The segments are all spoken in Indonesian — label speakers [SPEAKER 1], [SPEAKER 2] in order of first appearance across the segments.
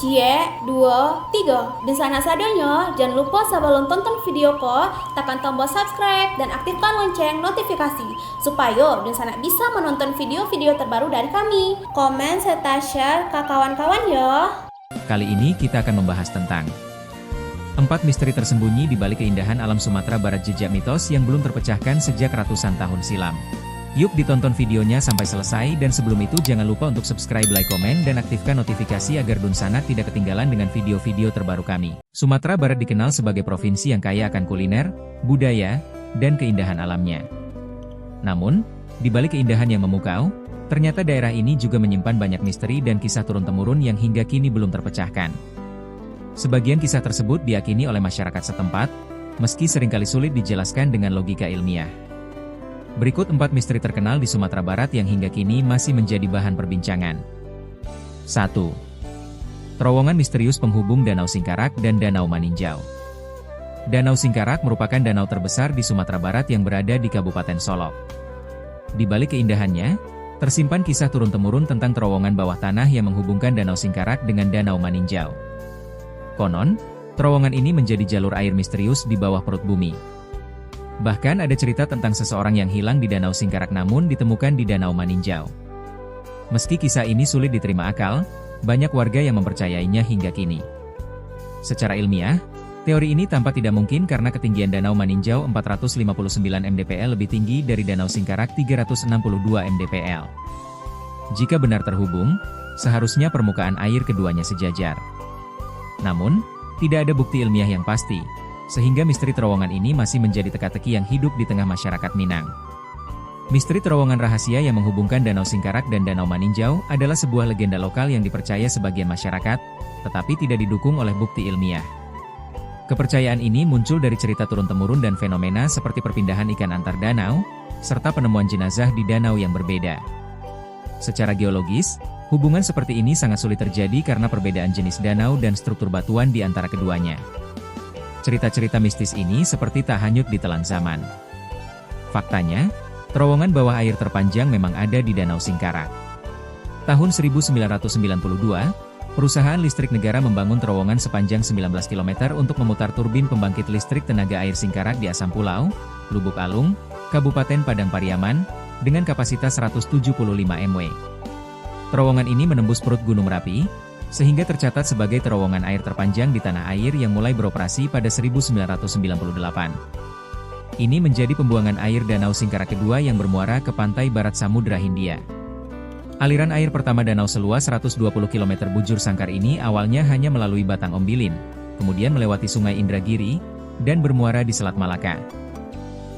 [SPEAKER 1] Cie, dua, tiga. Dan sana sadanya, jangan lupa sebelum tonton video ko, tekan tombol subscribe dan aktifkan lonceng notifikasi supaya dan sana bisa menonton video-video terbaru dari kami. Komen serta share ke kawan-kawan ya.
[SPEAKER 2] Kali ini kita akan membahas tentang 4 misteri tersembunyi di balik keindahan alam Sumatera Barat, jejak mitos yang belum terpecahkan sejak ratusan tahun silam. Yuk ditonton videonya sampai selesai, dan sebelum itu jangan lupa untuk subscribe, like, komen, dan aktifkan notifikasi agar Dunsana tidak ketinggalan dengan video-video terbaru kami. Sumatera Barat dikenal sebagai provinsi yang kaya akan kuliner, budaya, dan keindahan alamnya. Namun, di balik keindahan yang memukau, ternyata daerah ini juga menyimpan banyak misteri dan kisah turun-temurun yang hingga kini belum terpecahkan. Sebagian kisah tersebut diyakini oleh masyarakat setempat, meski seringkali sulit dijelaskan dengan logika ilmiah. Berikut 4 misteri terkenal di Sumatera Barat yang hingga kini masih menjadi bahan perbincangan. 1. Terowongan misterius penghubung Danau Singkarak dan Danau Maninjau. Danau Singkarak merupakan danau terbesar di Sumatera Barat yang berada di Kabupaten Solok. Di balik keindahannya, tersimpan kisah turun-temurun tentang terowongan bawah tanah yang menghubungkan Danau Singkarak dengan Danau Maninjau. Konon, terowongan ini menjadi jalur air misterius di bawah perut bumi. Bahkan ada cerita tentang seseorang yang hilang di Danau Singkarak namun ditemukan di Danau Maninjau. Meski kisah ini sulit diterima akal, banyak warga yang mempercayainya hingga kini. Secara ilmiah, teori ini tampak tidak mungkin karena ketinggian Danau Maninjau 459 mdpl lebih tinggi dari Danau Singkarak 362 mdpl. Jika benar terhubung, seharusnya permukaan air keduanya sejajar. Namun, tidak ada bukti ilmiah yang pasti, sehingga misteri terowongan ini masih menjadi teka-teki yang hidup di tengah masyarakat Minang. Misteri terowongan rahasia yang menghubungkan Danau Singkarak dan Danau Maninjau adalah sebuah legenda lokal yang dipercaya sebagian masyarakat, tetapi tidak didukung oleh bukti ilmiah. Kepercayaan ini muncul dari cerita turun-temurun dan fenomena seperti perpindahan ikan antar danau, serta penemuan jenazah di danau yang berbeda. Secara geologis, hubungan seperti ini sangat sulit terjadi karena perbedaan jenis danau dan struktur batuan di antara keduanya. Cerita-cerita mistis ini seperti tak hanyut ditelan zaman. Faktanya, terowongan bawah air terpanjang memang ada di Danau Singkarak. Tahun 1992, perusahaan listrik negara membangun terowongan sepanjang 19 km untuk memutar turbin pembangkit listrik tenaga air Singkarak di Asam Pulau, Lubuk Alung, Kabupaten Padang Pariaman, dengan kapasitas 175 MW. Terowongan ini menembus perut Gunung Merapi, sehingga tercatat sebagai terowongan air terpanjang di tanah air yang mulai beroperasi pada 1998. Ini menjadi pembuangan air Danau Singkarak kedua yang bermuara ke pantai barat Samudra Hindia. Aliran air pertama danau seluas 120 km bujur sangkar ini awalnya hanya melalui Batang Ombilin, kemudian melewati Sungai Indragiri, dan bermuara di Selat Malaka.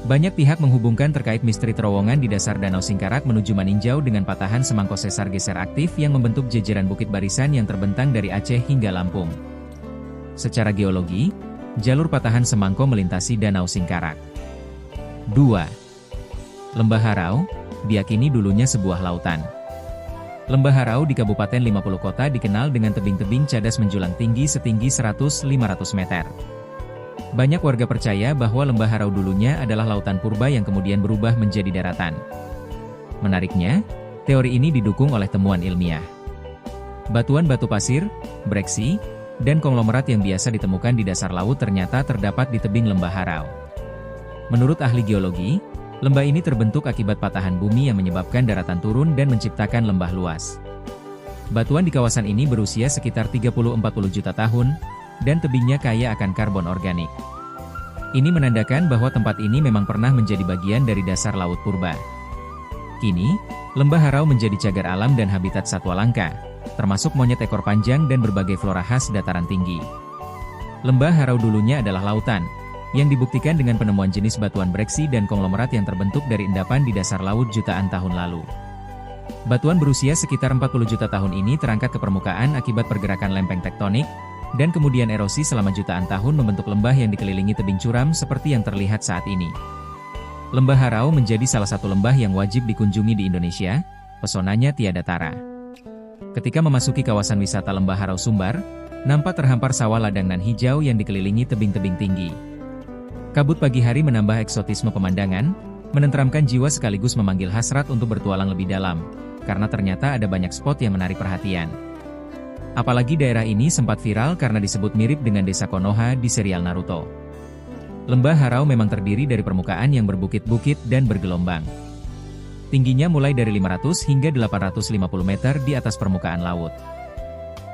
[SPEAKER 2] Banyak pihak menghubungkan terkait misteri terowongan di dasar Danau Singkarak menuju Maninjau dengan patahan semangko sesar geser aktif yang membentuk jejeran bukit barisan yang terbentang dari Aceh hingga Lampung. Secara geologi, jalur patahan semangko melintasi Danau Singkarak. 2. Lembah Harau, diyakini dulunya sebuah lautan. Lembah Harau di Kabupaten 50 Kota dikenal dengan tebing-tebing cadas menjulang tinggi setinggi 100-500 meter. Banyak warga percaya bahwa Lembah Harau dulunya adalah lautan purba yang kemudian berubah menjadi daratan. Menariknya, teori ini didukung oleh temuan ilmiah. Batuan batu pasir, breksi, dan konglomerat yang biasa ditemukan di dasar laut ternyata terdapat di tebing Lembah Harau. Menurut ahli geologi, lembah ini terbentuk akibat patahan bumi yang menyebabkan daratan turun dan menciptakan lembah luas. Batuan di kawasan ini berusia sekitar 30-40 juta tahun, dan tebingnya kaya akan karbon organik. Ini menandakan bahwa tempat ini memang pernah menjadi bagian dari dasar laut purba. Kini, Lembah Harau menjadi cagar alam dan habitat satwa langka, termasuk monyet ekor panjang dan berbagai flora khas dataran tinggi. Lembah Harau dulunya adalah lautan, yang dibuktikan dengan penemuan jenis batuan breksi dan konglomerat yang terbentuk dari endapan di dasar laut jutaan tahun lalu. Batuan berusia sekitar 40 juta tahun ini terangkat ke permukaan akibat pergerakan lempeng tektonik, dan kemudian erosi selama jutaan tahun membentuk lembah yang dikelilingi tebing curam seperti yang terlihat saat ini. Lembah Harau menjadi salah satu lembah yang wajib dikunjungi di Indonesia, pesonanya tiada tara. Ketika memasuki kawasan wisata Lembah Harau Sumbar, nampak terhampar sawah ladang nan hijau yang dikelilingi tebing-tebing tinggi. Kabut pagi hari menambah eksotisme pemandangan, menenteramkan jiwa sekaligus memanggil hasrat untuk bertualang lebih dalam, karena ternyata ada banyak spot yang menarik perhatian. Apalagi daerah ini sempat viral karena disebut mirip dengan desa Konoha di serial Naruto. Lembah Harau memang terdiri dari permukaan yang berbukit-bukit dan bergelombang. Tingginya mulai dari 500 hingga 850 meter di atas permukaan laut.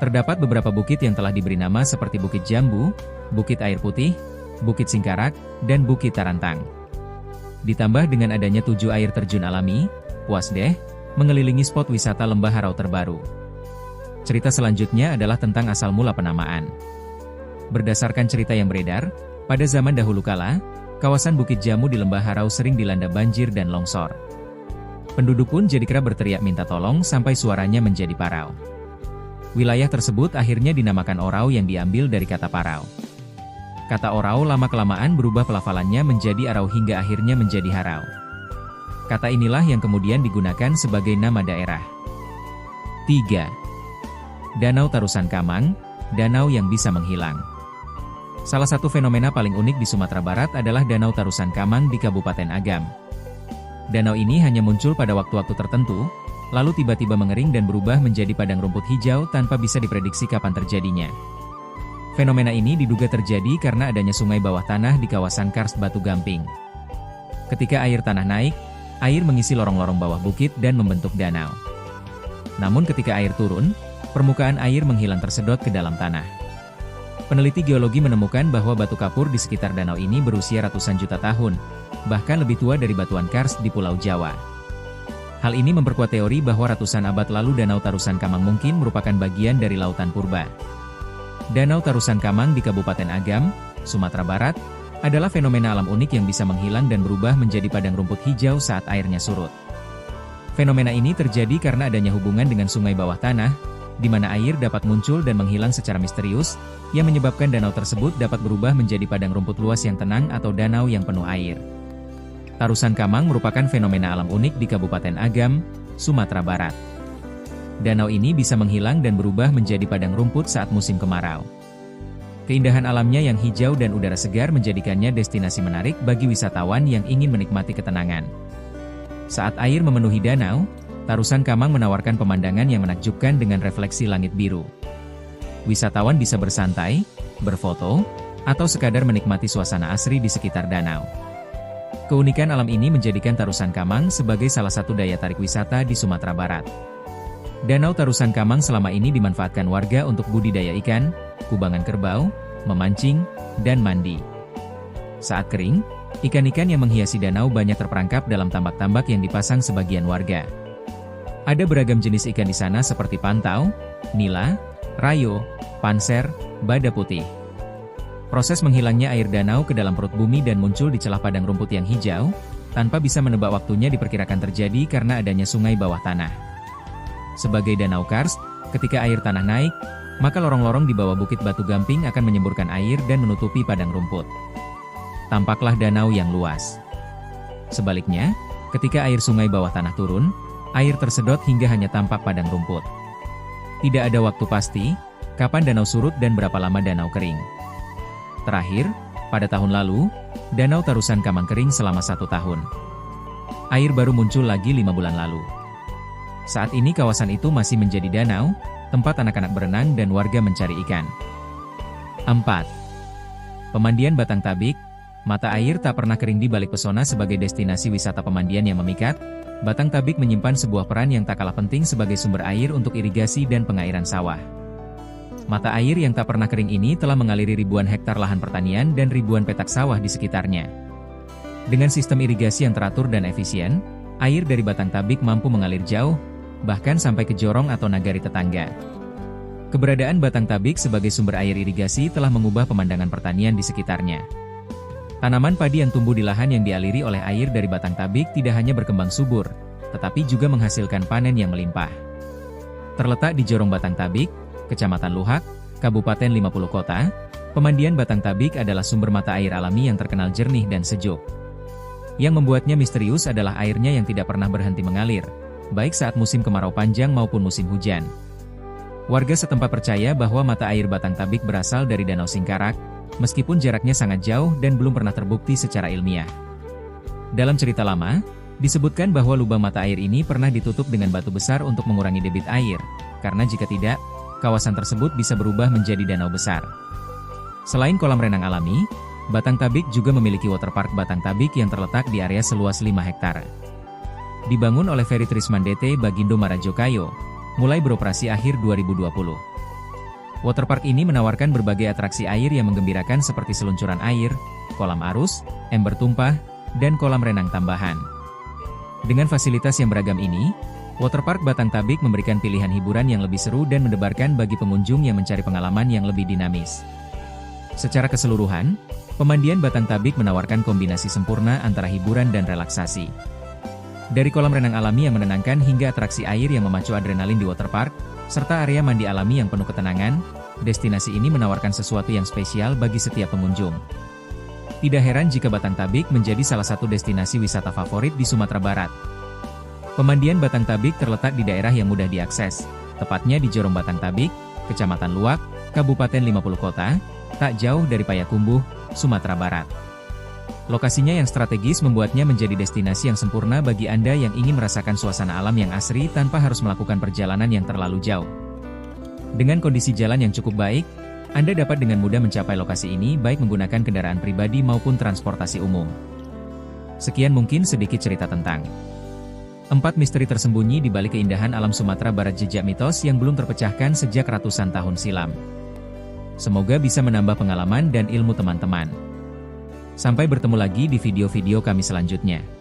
[SPEAKER 2] Terdapat beberapa bukit yang telah diberi nama seperti Bukit Jambu, Bukit Air Putih, Bukit Singkarak, dan Bukit Tarantang. Ditambah dengan adanya 7 air terjun alami, puas deh, mengelilingi spot wisata Lembah Harau terbaru. Cerita selanjutnya adalah tentang asal mula penamaan. Berdasarkan cerita yang beredar, pada zaman dahulu kala, kawasan Bukit Jambu di Lembah Harau sering dilanda banjir dan longsor. Penduduk pun jadi kerap berteriak minta tolong sampai suaranya menjadi parau. Wilayah tersebut akhirnya dinamakan Orau yang diambil dari kata parau. Kata Orau lama-kelamaan berubah pelafalannya menjadi Arau hingga akhirnya menjadi Harau. Kata inilah yang kemudian digunakan sebagai nama daerah. 3. Danau Tarusan Kamang, danau yang bisa menghilang. Salah satu fenomena paling unik di Sumatera Barat adalah Danau Tarusan Kamang di Kabupaten Agam. Danau ini hanya muncul pada waktu-waktu tertentu, lalu tiba-tiba mengering dan berubah menjadi padang rumput hijau tanpa bisa diprediksi kapan terjadinya. Fenomena ini diduga terjadi karena adanya sungai bawah tanah di kawasan karst Batu Gamping. Ketika air tanah naik, air mengisi lorong-lorong bawah bukit dan membentuk danau. Namun ketika air turun, permukaan air menghilang tersedot ke dalam tanah. Peneliti geologi menemukan bahwa batu kapur di sekitar danau ini berusia ratusan juta tahun, bahkan lebih tua dari batuan karst di Pulau Jawa. Hal ini memperkuat teori bahwa ratusan abad lalu Danau Tarusan Kamang mungkin merupakan bagian dari lautan purba. Danau Tarusan Kamang di Kabupaten Agam, Sumatera Barat, adalah fenomena alam unik yang bisa menghilang dan berubah menjadi padang rumput hijau saat airnya surut. Fenomena ini terjadi karena adanya hubungan dengan sungai bawah tanah, di mana air dapat muncul dan menghilang secara misterius, yang menyebabkan danau tersebut dapat berubah menjadi padang rumput luas yang tenang atau danau yang penuh air. Tarusan Kamang merupakan fenomena alam unik di Kabupaten Agam, Sumatera Barat. Danau ini bisa menghilang dan berubah menjadi padang rumput saat musim kemarau. Keindahan alamnya yang hijau dan udara segar menjadikannya destinasi menarik bagi wisatawan yang ingin menikmati ketenangan. Saat air memenuhi danau, Tarusan Kamang menawarkan pemandangan yang menakjubkan dengan refleksi langit biru. Wisatawan bisa bersantai, berfoto, atau sekadar menikmati suasana asri di sekitar danau. Keunikan alam ini menjadikan Tarusan Kamang sebagai salah satu daya tarik wisata di Sumatera Barat. Danau Tarusan Kamang selama ini dimanfaatkan warga untuk budidaya ikan, kubangan kerbau, memancing, dan mandi. Saat kering, ikan-ikan yang menghiasi danau banyak terperangkap dalam tambak-tambak yang dipasang sebagian warga. Ada beragam jenis ikan di sana seperti pantau, nila, rayo, panser, bada putih. Proses menghilangnya air danau ke dalam perut bumi dan muncul di celah padang rumput yang hijau, tanpa bisa menebak waktunya diperkirakan terjadi karena adanya sungai bawah tanah. Sebagai danau karst, ketika air tanah naik, maka lorong-lorong di bawah Bukit Batu Gamping akan menyemburkan air dan menutupi padang rumput. Tampaklah danau yang luas. Sebaliknya, ketika air sungai bawah tanah turun, air tersedot hingga hanya tampak padang rumput. Tidak ada waktu pasti, kapan danau surut dan berapa lama danau kering. Terakhir, pada tahun lalu, Danau Tarusan Kamang kering selama 1 tahun. Air baru muncul lagi 5 bulan lalu. Saat ini kawasan itu masih menjadi danau, tempat anak-anak berenang dan warga mencari ikan. 4. Pemandian Batang Tabik. Mata air tak pernah kering di balik pesona sebagai destinasi wisata pemandian yang memikat. Batang Tabik menyimpan sebuah peran yang tak kalah penting sebagai sumber air untuk irigasi dan pengairan sawah. Mata air yang tak pernah kering ini telah mengaliri ribuan hektar lahan pertanian dan ribuan petak sawah di sekitarnya. Dengan sistem irigasi yang teratur dan efisien, air dari Batang Tabik mampu mengalir jauh, bahkan sampai ke Jorong atau nagari tetangga. Keberadaan Batang Tabik sebagai sumber air irigasi telah mengubah pemandangan pertanian di sekitarnya. Tanaman padi yang tumbuh di lahan yang dialiri oleh air dari Batang Tabik tidak hanya berkembang subur, tetapi juga menghasilkan panen yang melimpah. Terletak di Jorong Batang Tabik, Kecamatan Luhak, Kabupaten 50 Kota, pemandian Batang Tabik adalah sumber mata air alami yang terkenal jernih dan sejuk. Yang membuatnya misterius adalah airnya yang tidak pernah berhenti mengalir, baik saat musim kemarau panjang maupun musim hujan. Warga setempat percaya bahwa mata air Batang Tabik berasal dari Danau Singkarak, meskipun jaraknya sangat jauh dan belum pernah terbukti secara ilmiah. Dalam cerita lama, disebutkan bahwa lubang mata air ini pernah ditutup dengan batu besar untuk mengurangi debit air, karena jika tidak, kawasan tersebut bisa berubah menjadi danau besar. Selain kolam renang alami, Batang Tabik juga memiliki waterpark Batang Tabik yang terletak di area seluas 5 hektar. Dibangun oleh Ferry Trismandete Bagindo Marajokayo, mulai beroperasi akhir 2020. Waterpark ini menawarkan berbagai atraksi air yang menggembirakan seperti seluncuran air, kolam arus, ember tumpah, dan kolam renang tambahan. Dengan fasilitas yang beragam ini, Waterpark Batang Tabik memberikan pilihan hiburan yang lebih seru dan mendebarkan bagi pengunjung yang mencari pengalaman yang lebih dinamis. Secara keseluruhan, pemandian Batang Tabik menawarkan kombinasi sempurna antara hiburan dan relaksasi. Dari kolam renang alami yang menenangkan hingga atraksi air yang memacu adrenalin di waterpark, serta area mandi alami yang penuh ketenangan, destinasi ini menawarkan sesuatu yang spesial bagi setiap pengunjung. Tidak heran jika Batang Tabik menjadi salah satu destinasi wisata favorit di Sumatera Barat. Pemandian Batang Tabik terletak di daerah yang mudah diakses, tepatnya di Jorong Batang Tabik, Kecamatan Luak, Kabupaten 50 Kota, tak jauh dari Payakumbuh, Sumatera Barat. Lokasinya yang strategis membuatnya menjadi destinasi yang sempurna bagi Anda yang ingin merasakan suasana alam yang asri tanpa harus melakukan perjalanan yang terlalu jauh. Dengan kondisi jalan yang cukup baik, Anda dapat dengan mudah mencapai lokasi ini baik menggunakan kendaraan pribadi maupun transportasi umum. Sekian mungkin sedikit cerita tentang 4 misteri tersembunyi di balik keindahan alam Sumatera Barat, jejak mitos yang belum terpecahkan sejak ratusan tahun silam. Semoga bisa menambah pengalaman dan ilmu teman-teman. Sampai bertemu lagi di video-video kami selanjutnya.